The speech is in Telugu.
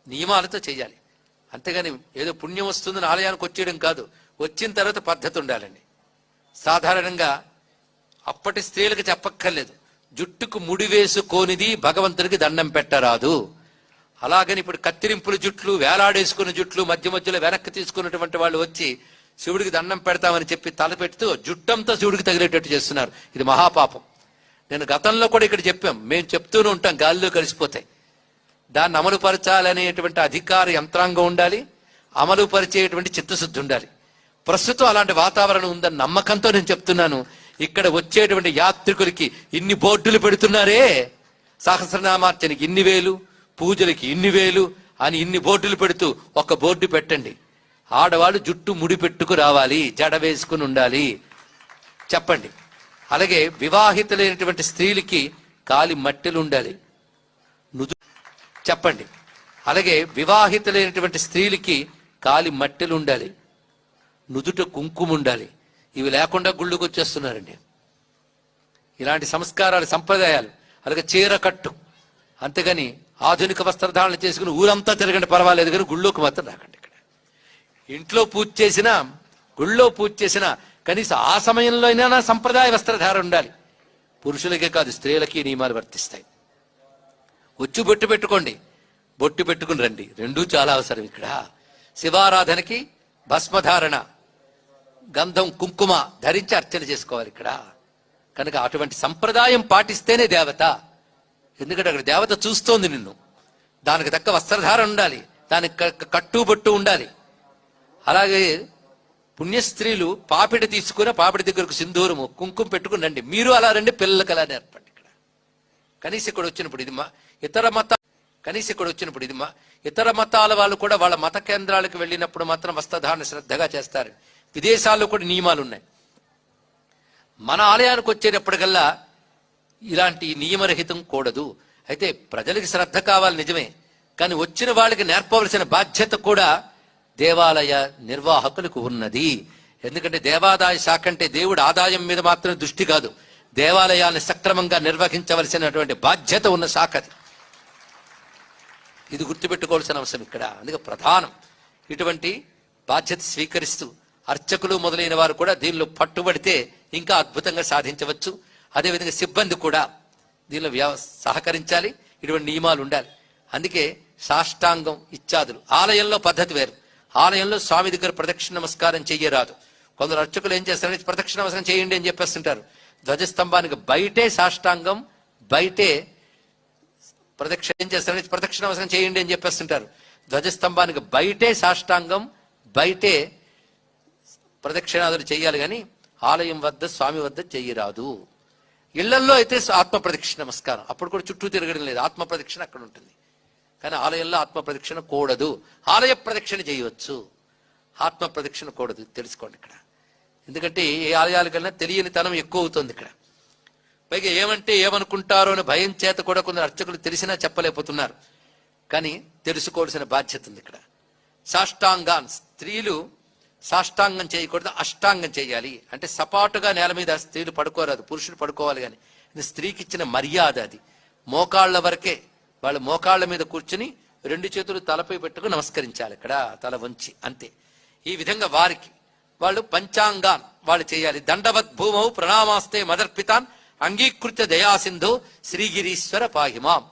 నియమాలతో చేయాలి. అంతేగాని ఏదో పుణ్యం వస్తుందని ఆలయానికి వచ్చేయడం కాదు. వచ్చిన తర్వాత పద్ధతి ఉండాలండి. సాధారణంగా అప్పటి స్త్రీలకు చెప్పక్కర్లేదు, జుట్టుకు ముడి వేసుకోనిది భగవంతుడికి దండం పెట్టరాదు. అలాగని ఇప్పుడు కత్తిరింపుల జుట్లు, వేలాడేసుకున్న జుట్లు, మధ్య మధ్యలో వెనక్కి తీసుకున్నటువంటి వాళ్ళు వచ్చి శివుడికి దండం పెడతామని చెప్పి తలపెడుతూ జుట్టంతా శివుడికి తగిలేటట్టు చేస్తున్నారు. ఇది మహాపాపం. నేను గతంలో కూడా ఇక్కడ చెప్పాం, మేము చెప్తూనే ఉంటాం, గాలిలో కలిసిపోతాయి. దాన్ని అమలు పరచాలనేటువంటి అధికార యంత్రాంగం ఉండాలి, అమలు పరిచేటువంటి చిత్తశుద్ధి ఉండాలి. ప్రస్తుతం అలాంటి వాతావరణం ఉందని నమ్మకంతో నేను చెప్తున్నాను. ఇక్కడ వచ్చేటువంటి యాత్రికులకి ఇన్ని బోర్డులు పెడుతున్నారే, సహస్రనామార్చనకి ఇన్ని వేలు, పూజలకి ఇన్ని వేలు అని ఇన్ని బోర్డులు పెడుతూ ఒక బోర్డు పెట్టండి, ఆడవాళ్ళు జుట్టు ముడి పెట్టుకు రావాలి, జడ వేసుకుని ఉండాలి చెప్పండి. అలాగే వివాహితులైనటువంటి స్త్రీలకి కాలి మట్టెలు ఉండాలి, చెప్పండి. అలాగే వివాహితులైనటువంటి స్త్రీలకి కాలి మట్టెలు ఉండాలి, నుదుట కుంకుమ ఉండాలి. ఇవి లేకుండా గుళ్ళుకు వచ్చేస్తున్నారండి. ఇలాంటి సంస్కారాలు, సంప్రదాయాలు. అలాగే చీర కట్టు. అంతేగాని ఆధునిక వస్త్రధారణ చేసుకుని ఊరంతా తిరగండి పర్వాలేదు, కానీ గుళ్ళోకి మాత్రం రాకండి. ఇక్కడ ఇంట్లో పూజ చేసినా, గుళ్ళో పూజ చేసినా కనీసం ఆ సమయంలో అయినా సంప్రదాయ వస్త్రధారణ ఉండాలి. పురుషులకే కాదు, స్త్రీలకి నియమాలు వర్తిస్తాయి. వచ్చి బొట్టు పెట్టుకోండి, బొట్టు పెట్టుకుని రండి, రెండూ చాలా అవసరం. ఇక్కడ శివారాధనకి భస్మధారణ, గంధం, కుంకుమ ధరించి అర్చన చేసుకోవాలి ఇక్కడ. కనుక అటువంటి సంప్రదాయం పాటిస్తేనే దేవత. ఎందుకంటే అక్కడ దేవత చూస్తోంది నిన్ను. దానికి తగ్గ వస్త్రధారణ ఉండాలి, దానికి కట్టుబొట్టు ఉండాలి. అలాగే పుణ్యస్త్రీలు పాపిడి తీసుకుని పాపిడి దగ్గరకు సింధూరము, కుంకుమ పెట్టుకుని రండి. మీరు అలా రండి, పిల్లలకి అలా నేర్పండి. ఇక్కడ కనీసం ఇక్కడ వచ్చినప్పుడు ఇది ఇతర మతాల వాళ్ళు కూడా వాళ్ళ మత కేంద్రాలకు వెళ్ళినప్పుడు మాత్రం వస్త్రధారణ శ్రద్ధగా చేస్తారు. విదేశాల్లో కూడా నియమాలు ఉన్నాయి. మన ఆలయానికి వచ్చేటప్పటికల్లా ఇలాంటి నియమరహితం కూడదు. అయితే ప్రజలకి శ్రద్ధ కావాలి నిజమే, కానీ వచ్చిన వాళ్ళకి నేర్పవలసిన బాధ్యత కూడా దేవాలయ నిర్వాహకులకు ఉన్నది. ఎందుకంటే దేవాదాయ శాఖ అంటే దేవుడి ఆదాయం మీద మాత్రం దృష్టి కాదు, దేవాలయాన్ని సక్రమంగా నిర్వహించవలసినటువంటి బాధ్యత ఉన్న శాఖ అది. ఇది గుర్తుపెట్టుకోవాల్సిన అవసరం ఇక్కడ. అందుకే ప్రధానం. ఇటువంటి బాధ్యత స్వీకరిస్తూ అర్చకులు మొదలైన వారు కూడా దీనిలో పట్టుబడితే ఇంకా అద్భుతంగా సాధించవచ్చు. అదేవిధంగా సిబ్బంది కూడా దీనిలో సహకరించాలి, ఇటువంటి నియమాలు ఉండాలి. అందుకే సాష్టాంగం ఇత్యాదులు. ఆలయంలో పద్ధతి వేరు. ఆలయంలో స్వామి దగ్గర ప్రదక్షిణ నమస్కారం చెయ్యరాదు. కొందరు అర్చకులు ఏం చేస్తారంటే ప్రదక్షిణ నమస్కారం చేయండి అని చెప్పేస్తుంటారు. ధ్వజస్తంభానికి బయటే సాష్టాంగం, బయటే ప్రదక్షిణ ఏం చేస్తారంటే ప్రదక్షిణ నమస్కారం చేయండి అని చెప్పేస్తుంటారు. ధ్వజస్తంభానికి బయటే సాష్టాంగం, బయటే ప్రదక్షిణాదులు చెయ్యాలి, కానీ ఆలయం వద్ద స్వామి వద్ద చెయ్యరాదు. ఇళ్లల్లో అయితే ఆత్మ ప్రదక్షిణ నమస్కారం, అప్పుడు కూడా చుట్టూ తిరగడం లేదు, ఆత్మ ప్రదక్షిణ అక్కడ ఉంటుంది. కానీ ఆలయంలో ఆత్మ ప్రదక్షిణ కూడదు. ఆలయ ప్రదక్షిణ చేయవచ్చు, ఆత్మ ప్రదక్షిణ కూడదు. తెలుసుకోండి ఇక్కడ. ఎందుకంటే ఏ ఆలయాలకన్నా తెలియని తనం ఎక్కువ అవుతుంది ఇక్కడ. పైగా ఏమంటే ఏమనుకుంటారో అని భయం చేత కూడా కొందరు అర్చకులు తెలిసినా చెప్పలేకపోతున్నారు. కానీ తెలుసుకోవాల్సిన బాధ్యత ఉంది ఇక్కడ. సాష్టాంగాన్, స్త్రీలు సాష్టాంగం చేయకూడదు, అష్టాంగం చేయాలి. అంటే సపాటుగా నేల మీద స్త్రీలు పడుకోరాదు, పురుషులు పడుకోవాలి. కానీ ఇది స్త్రీకి ఇచ్చిన మర్యాద. అది మోకాళ్ల వరకే, వాళ్ళు మోకాళ్ల మీద కూర్చుని రెండు చేతులు తలపై పెట్టుకుని నమస్కరించాలి ఇక్కడ, తల వంచి, అంతే. ఈ విధంగా వారికి వాళ్ళు పంచాంగాన్ వాళ్ళు చేయాలి. దండవత్ భూమౌ ప్రణామాస్తే మదర్పితాన్ అంగీకృత్య దయాసింధో శ్రీగిరీశ్వర పాహిమాం.